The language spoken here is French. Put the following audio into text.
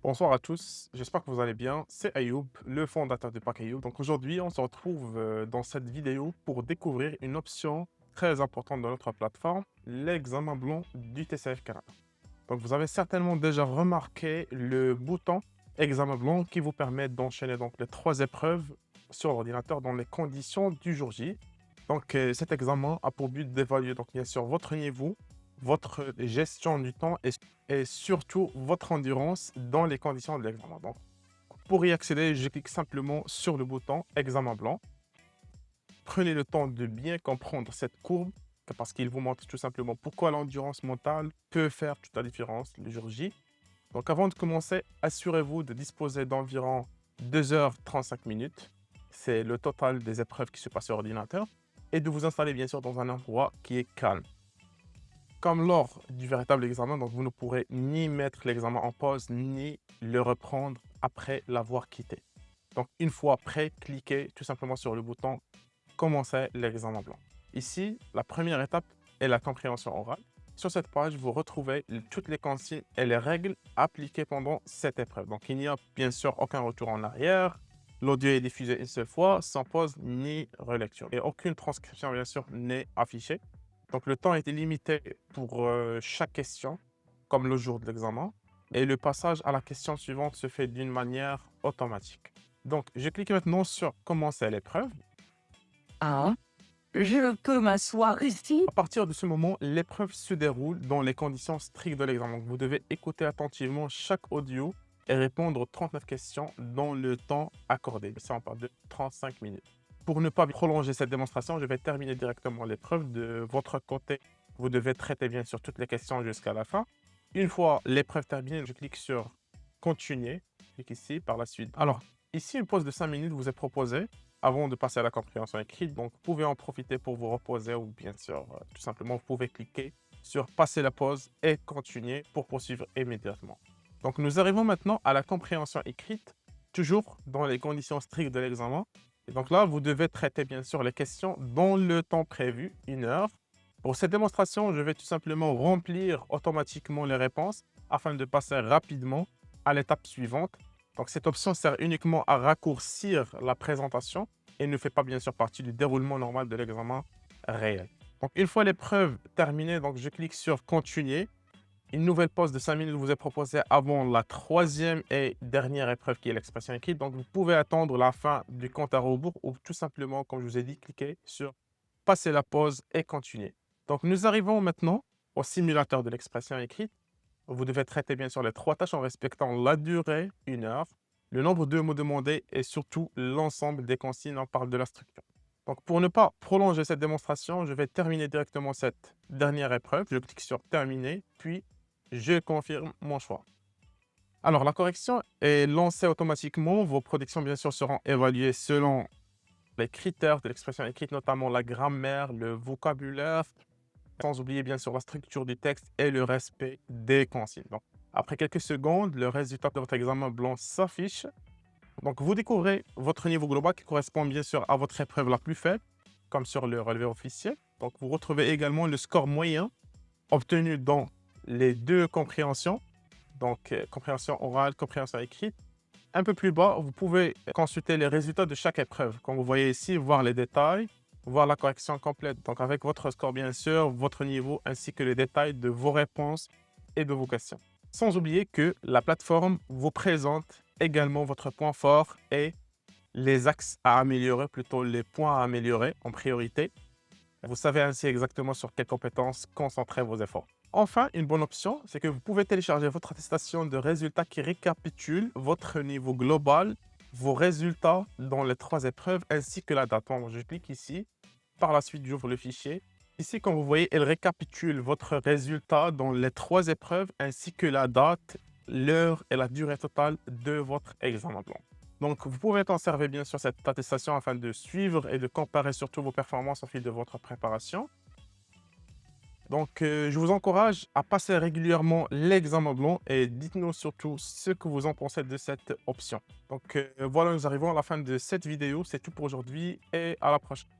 Bonsoir à tous, j'espère que vous allez bien. C'est Ayoub, le fondateur de Pack Ayoub. Donc aujourd'hui, on se retrouve dans cette vidéo pour découvrir une option très importante de notre plateforme, l'examen blanc du TCF Canada. Donc vous avez certainement déjà remarqué le bouton examen blanc qui vous permet d'enchaîner donc les trois épreuves sur l'ordinateur dans les conditions du jour J. Donc cet examen a pour but d'évaluer donc bien sûr votre niveau, votre gestion du temps et surtout votre endurance dans les conditions de l'examen. Donc pour y accéder, je clique simplement sur le bouton examen blanc. Prenez le temps de bien comprendre cette courbe parce qu'il vous montre tout simplement pourquoi l'endurance mentale peut faire toute la différence le jour J. Donc avant de commencer, assurez-vous de disposer d'environ 2h35 minutes. C'est le total des épreuves qui se passent sur ordinateur. Et de vous installer bien sûr dans un endroit qui est calme. Comme lors du véritable examen, donc vous ne pourrez ni mettre l'examen en pause, ni le reprendre après l'avoir quitté. Donc une fois prêt, cliquez tout simplement sur le bouton commencer l'examen blanc. Ici, la première étape est la compréhension orale. Sur cette page, vous retrouvez toutes les consignes et les règles appliquées pendant cette épreuve. Donc, il n'y a bien sûr aucun retour en arrière. L'audio est diffusé une seule fois, sans pause ni relecture. Et aucune transcription, bien sûr, n'est affichée. Donc, le temps est limité pour chaque question, comme le jour de l'examen. Et le passage à la question suivante se fait d'une manière automatique. Donc, je clique maintenant sur commencer l'épreuve. Ah, je peux m'asseoir ici? À partir de ce moment, l'épreuve se déroule dans les conditions strictes de l'examen. Donc, vous devez écouter attentivement chaque audio et répondre aux 39 questions dans le temps accordé. Ça, on parle de 35 minutes. Pour ne pas prolonger cette démonstration, je vais terminer directement l'épreuve de votre côté. Vous devez traiter bien sûr toutes les questions jusqu'à la fin. Une fois l'épreuve terminée, je clique sur continuer. Je clique ici par la suite. Alors, ici, une pause de 5 minutes vous est proposée avant de passer à la compréhension écrite. Donc, vous pouvez en profiter pour vous reposer ou bien sûr, tout simplement, vous pouvez cliquer sur passer la pause et continuer pour poursuivre immédiatement. Donc, nous arrivons maintenant à la compréhension écrite, toujours dans les conditions strictes de l'examen. Et donc là, vous devez traiter bien sûr les questions dans le temps prévu, 1 heure. Pour cette démonstration, je vais tout simplement remplir automatiquement les réponses afin de passer rapidement à l'étape suivante. Donc cette option sert uniquement à raccourcir la présentation et ne fait pas bien sûr partie du déroulement normal de l'examen réel. Donc une fois l'épreuve terminée, donc je clique sur continuer. Une nouvelle pause de 5 minutes vous est proposée avant la troisième et dernière épreuve qui est l'expression écrite. Donc vous pouvez attendre la fin du compte à rebours ou tout simplement, comme je vous ai dit, cliquer sur passer la pause et continuer. Donc nous arrivons maintenant au simulateur de l'expression écrite. Vous devez traiter bien sûr les trois tâches en respectant la durée, 1 heure, le nombre de mots demandés et surtout l'ensemble des consignes. On parle de la structure. Donc pour ne pas prolonger cette démonstration, je vais terminer directement cette dernière épreuve. Je clique sur terminer, puis je confirme mon choix. Alors la correction est lancée automatiquement. Vos prédictions bien sûr seront évaluées selon les critères de l'expression écrite, notamment la grammaire, le vocabulaire, sans oublier bien sûr la structure du texte et le respect des consignes. Donc, après quelques secondes, le résultat de votre examen blanc s'affiche. Donc, vous découvrez votre niveau global qui correspond bien sûr à votre épreuve la plus faible, comme sur le relevé officiel. Donc, vous retrouvez également le score moyen obtenu dans les deux compréhensions, donc compréhension orale, compréhension écrite. Un peu plus bas, vous pouvez consulter les résultats de chaque épreuve. Comme vous voyez ici, voir les détails, voir la correction complète. Donc avec votre score bien sûr, votre niveau ainsi que les détails de vos réponses et de vos questions. Sans oublier que la plateforme vous présente également votre point fort et les axes à améliorer, plutôt les points à améliorer en priorité. Vous savez ainsi exactement sur quelles compétences concentrer vos efforts. Enfin, une bonne option, c'est que vous pouvez télécharger votre attestation de résultats qui récapitule votre niveau global, vos résultats dans les trois épreuves ainsi que la date. Donc, je clique ici. Par la suite, j'ouvre le fichier. Ici, comme vous voyez, elle récapitule votre résultat dans les trois épreuves ainsi que la date, l'heure et la durée totale de votre examen blanc. Donc, vous pouvez conserver bien sûr cette attestation afin de suivre et de comparer surtout vos performances au fil de votre préparation. Donc, je vous encourage à passer régulièrement l'examen blanc et dites-nous surtout ce que vous en pensez de cette option. Donc, voilà, nous arrivons à la fin de cette vidéo. C'est tout pour aujourd'hui et à la prochaine.